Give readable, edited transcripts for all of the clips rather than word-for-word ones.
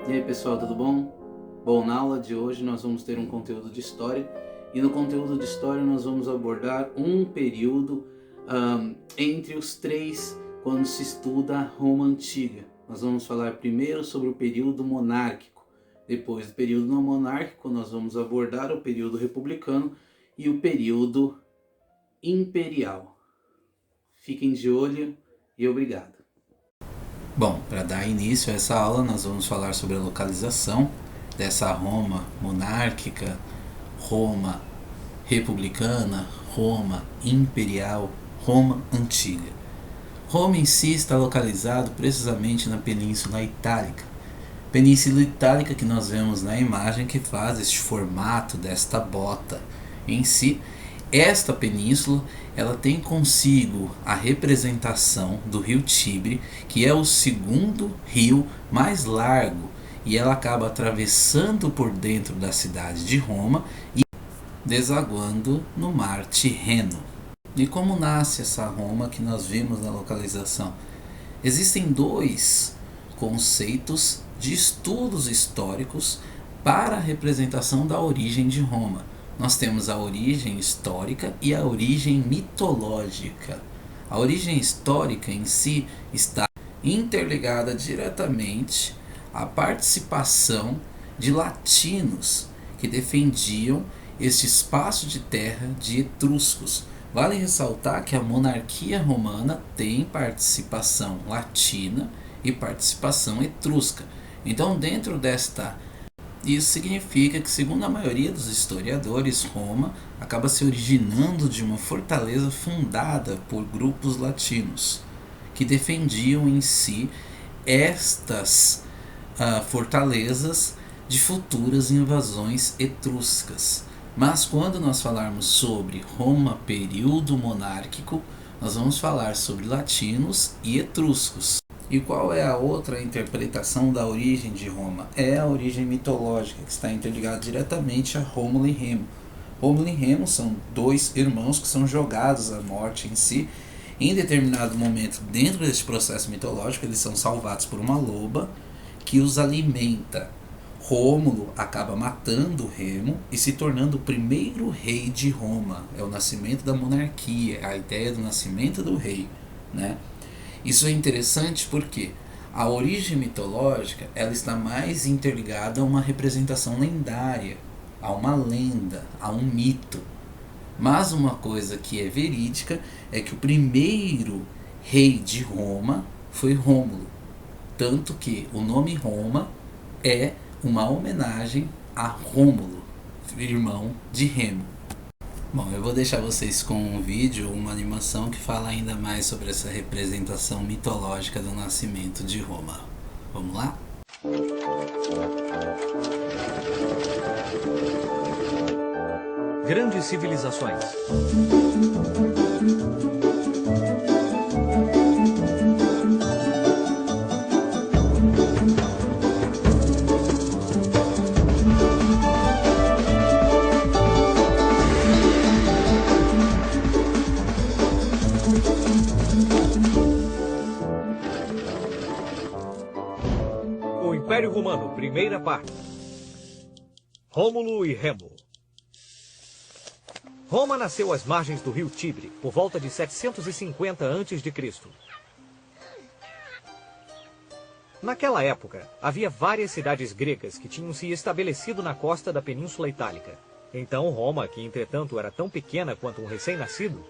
E aí pessoal, tudo bom? Bom, na aula de hoje nós vamos ter um conteúdo de história e no conteúdo de história nós vamos abordar um período entre os três quando se estuda a Roma Antiga. Nós vamos falar primeiro sobre o período monárquico, depois do período não monárquico nós vamos abordar o período republicano e o período imperial. Fiquem de olho e obrigado. Bom, para dar início a essa aula, nós vamos falar sobre a localização dessa Roma monárquica, Roma republicana, Roma imperial, Roma antiga. Roma em si está localizado precisamente na Península Itálica. Península Itálica que nós vemos na imagem que faz este formato desta bota em si. Esta península, ela tem consigo a representação do rio Tibre, que é o segundo rio mais largo, e ela acaba atravessando por dentro da cidade de Roma e desaguando no mar Tirreno. E como nasce essa Roma que nós vimos na localização? Existem dois conceitos de estudos históricos para a representação da origem de Roma. Nós temos a origem histórica e a origem mitológica. A origem histórica em si está interligada diretamente à participação de latinos que defendiam este espaço de terra de etruscos. Vale ressaltar que a monarquia romana tem participação latina e participação etrusca. Então, dentro isso significa que, segundo a maioria dos historiadores, Roma acaba se originando de uma fortaleza fundada por grupos latinos, que defendiam em si estas fortalezas de futuras invasões etruscas. Mas quando nós falarmos sobre Roma período monárquico, nós vamos falar sobre latinos e etruscos. E qual é a outra interpretação da origem de Roma? É a origem mitológica, que está interligada diretamente a Rômulo e Remo. Rômulo e Remo são dois irmãos que são jogados à morte em si. Em determinado momento, dentro desse processo mitológico, eles são salvados por uma loba que os alimenta. Rômulo acaba matando Remo e se tornando o primeiro rei de Roma. É o nascimento da monarquia, a ideia do nascimento do rei, né? Isso é interessante porque a origem mitológica ela está mais interligada a uma representação lendária, a uma lenda, a um mito. Mas uma coisa que é verídica é que o primeiro rei de Roma foi Rômulo. Tanto que o nome Roma é uma homenagem a Rômulo, irmão de Remo. Bom, eu vou deixar vocês com um vídeo, uma animação que fala ainda mais sobre essa representação mitológica do nascimento de Roma. Vamos lá? Grandes civilizações. O Império Romano, primeira parte. Rômulo e Remo. Roma nasceu às margens do rio Tibre, por volta de 750 a.C. Naquela época, havia várias cidades gregas que tinham se estabelecido na costa da Península Itálica. Então Roma, que entretanto era tão pequena quanto um recém-nascido,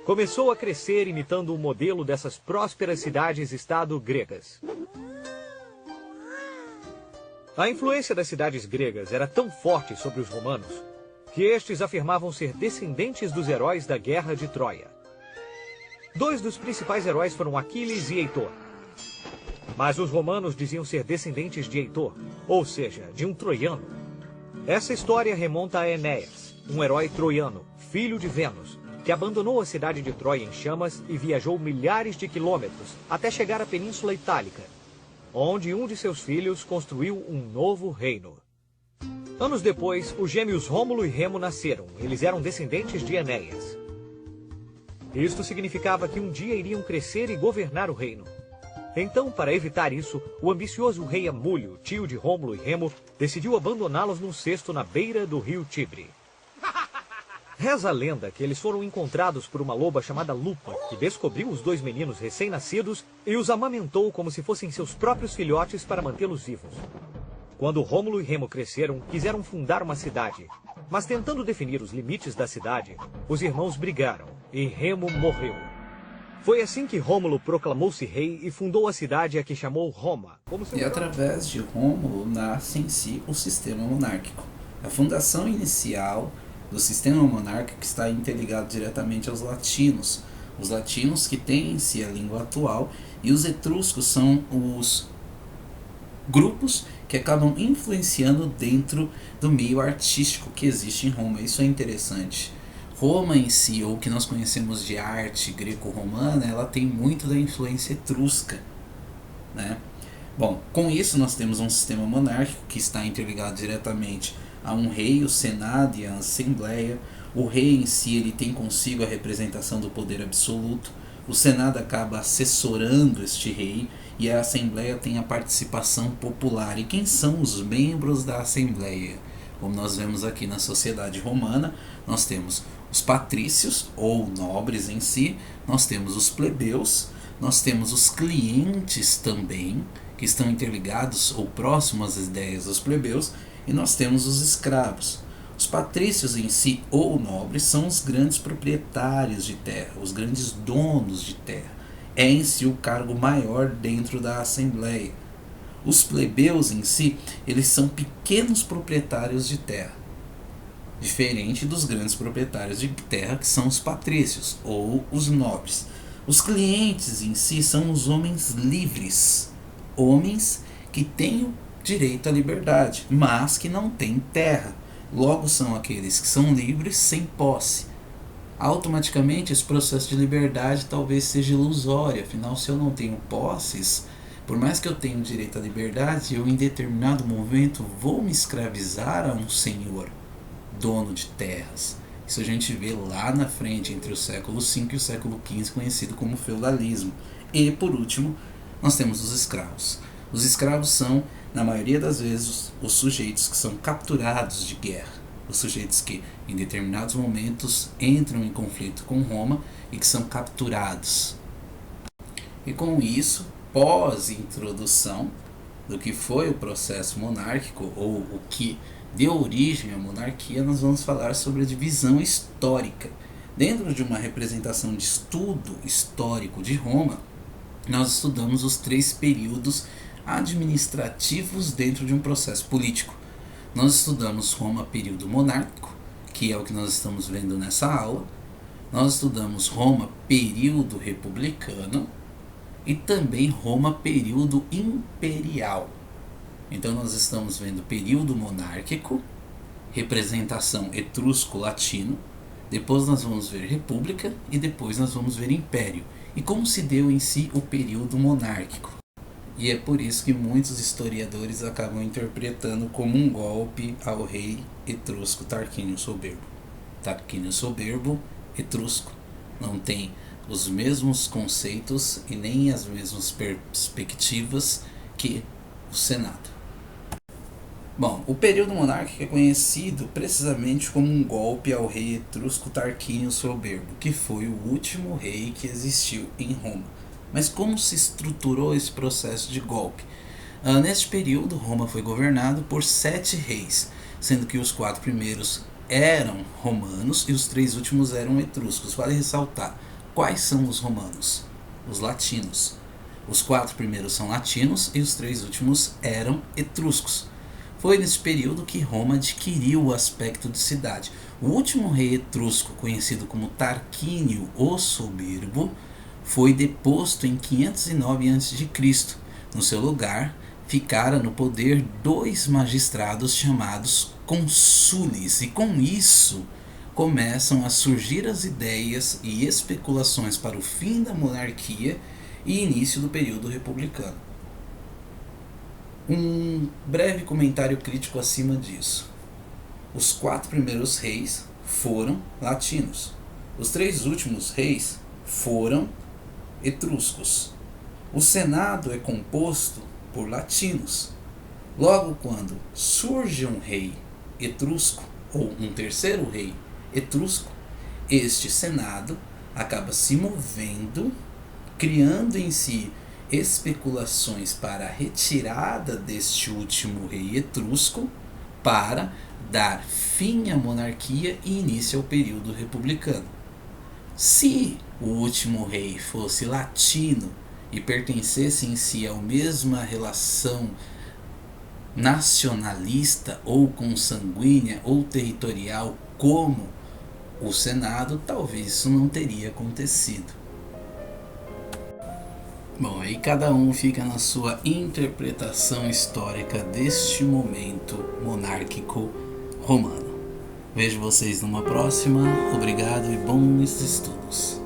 começou a crescer imitando o modelo dessas prósperas cidades-estado gregas. A influência das cidades gregas era tão forte sobre os romanos que estes afirmavam ser descendentes dos heróis da Guerra de Troia. Dois dos principais heróis foram Aquiles e Heitor. Mas os romanos diziam ser descendentes de Heitor, ou seja, de um troiano. Essa história remonta a Enéas, um herói troiano, filho de Vênus, que abandonou a cidade de Troia em chamas e viajou milhares de quilômetros até chegar à Península Itálica, onde um de seus filhos construiu um novo reino. Anos depois, os gêmeos Rômulo e Remo nasceram. Eles eram descendentes de Enéas. Isto significava que um dia iriam crescer e governar o reino. Então, para evitar isso, o ambicioso rei Amulio, tio de Rômulo e Remo, decidiu abandoná-los num cesto na beira do rio Tibre. Reza a lenda que eles foram encontrados por uma loba chamada Lupa, que descobriu os dois meninos recém-nascidos e os amamentou como se fossem seus próprios filhotes para mantê-los vivos. Quando Rômulo e Remo cresceram, quiseram fundar uma cidade. Mas tentando definir os limites da cidade, os irmãos brigaram e Remo morreu. Foi assim que Rômulo proclamou-se rei e fundou a cidade a que chamou Roma. E através de Rômulo nasce em si o sistema monárquico. A fundação inicial do sistema monárquico está interligado diretamente aos latinos. Os latinos que têm em si a língua atual, e os etruscos são os grupos que acabam influenciando dentro do meio artístico que existe em Roma. Isso é interessante. Roma em si, ou o que nós conhecemos de arte greco-romana, ela tem muito da influência etrusca, né? Bom, com isso nós temos um sistema monárquico que está interligado diretamente a um rei, o senado e a assembleia. O rei em si, ele tem consigo a representação do poder absoluto. O senado acaba assessorando este rei e a assembleia tem a participação popular. E quem são os membros da assembleia? Como nós vemos aqui na sociedade romana, nós temos os patrícios ou nobres em si, nós temos os plebeus, nós temos os clientes também, que estão interligados ou próximos às ideias dos plebeus, e nós temos os escravos. Os patrícios em si, ou nobres, são os grandes proprietários de terra, os grandes donos de terra. É em si o cargo maior dentro da assembleia. Os plebeus em si, eles são pequenos proprietários de terra, diferente dos grandes proprietários de terra, que são os patrícios, ou os nobres. Os clientes em si são os homens livres, homens que têm o direito à liberdade, mas que não têm terra. Logo são aqueles que são livres sem posse. Automaticamente esse processo de liberdade talvez seja ilusório, afinal se eu não tenho posses, por mais que eu tenha o direito à liberdade, eu em determinado momento vou me escravizar a um senhor, dono de terras. Isso a gente vê lá na frente, entre o século V e o século XV, conhecido como feudalismo. E por último, nós temos os escravos. Os escravos são, na maioria das vezes, os sujeitos que são capturados de guerra. Os sujeitos que, em determinados momentos, entram em conflito com Roma e que são capturados. E com isso, pós-introdução do que foi o processo monárquico, ou o que deu origem à monarquia, nós vamos falar sobre a divisão histórica. Dentro de uma representação de estudo histórico de Roma, nós estudamos os 3 períodos administrativos dentro de um processo político. Nós estudamos Roma período monárquico, que é o que nós estamos vendo nessa aula. Nós estudamos Roma período republicano e também Roma período imperial. Então nós estamos vendo período monárquico, representação etrusco-latino, depois nós vamos ver república e depois nós vamos ver império. E como se deu em si o período monárquico. E é por isso que muitos historiadores acabam interpretando como um golpe ao rei etrusco Tarquínio Soberbo. Tarquínio Soberbo, etrusco, não tem os mesmos conceitos e nem as mesmas perspectivas que o Senado. Bom, o período monárquico é conhecido precisamente como um golpe ao rei etrusco Tarquínio Soberbo, que foi o último rei que existiu em Roma. Mas como se estruturou esse processo de golpe? Neste período, Roma foi governado por 7 reis, sendo que os 4 primeiros eram romanos e os 3 últimos eram etruscos. Vale ressaltar, quais são os romanos? Os latinos. Os 4 primeiros são latinos e os 3 últimos eram etruscos. Foi nesse período que Roma adquiriu o aspecto de cidade. O último rei etrusco, conhecido como Tarquínio o Soberbo, foi deposto em 509 a.C. No seu lugar, ficaram no poder 2 magistrados chamados consules, e com isso começam a surgir as ideias e especulações para o fim da monarquia e início do período republicano. Um breve comentário crítico acima disso. Os 4 primeiros reis foram latinos. Os 3 últimos reis foram etruscos. O Senado é composto por latinos. Logo, quando surge um rei etrusco, ou um terceiro rei etrusco, este Senado acaba se movendo, criando em si especulações para a retirada deste último rei etrusco, para dar fim à monarquia e início ao período republicano. Se o último rei fosse latino e pertencesse em si à mesma relação nacionalista ou consanguínea ou territorial como o Senado, talvez isso não teria acontecido. Bom, aí cada um fica na sua interpretação histórica deste momento monárquico romano. Vejo vocês numa próxima. Obrigado e bons estudos.